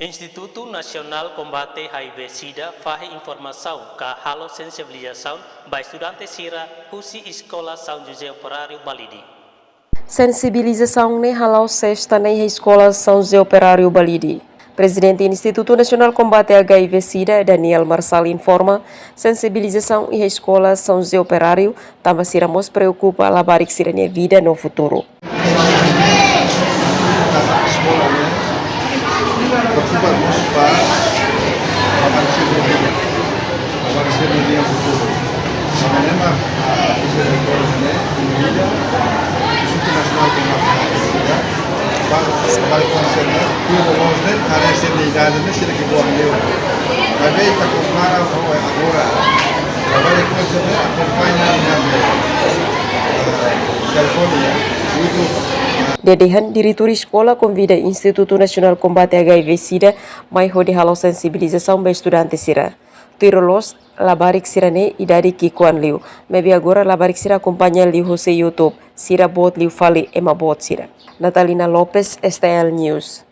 Instituto Nacional Combate HIV-Sida faz informação que halo sensibilização para estudantes Sira Husi Escola São José Operário Balidi. Sensibilização ne halau sexta na Escola São José Operário Balidi. Presidente do Instituto Nacional Combate HIV-Sida, Daniel Marçal, informa sensibilização e Escola São José Operário também se ramos preocupa a labarik sirene vida no futuro. Preocupa-nos para aparecer no dia futuro. Sabemos que a Instituto Nacional Combate HIV-Sida vai conceder tudo nós a essa ligada nesse que boa meu. Mas veio para comprar agora. Agora conceder acompanha na California, YouTube. Dedehan diretor escola convida Instituto Nacional Combate HIV-Sida mai hode halau sensibilização para estudantes sira. Tirolos labarik sirane idade kikuan liu. Mebi agora labarik sira acompanha liu hose YouTube. Sira bot liu fali ema bot sira. Natalina Lopes, STL News.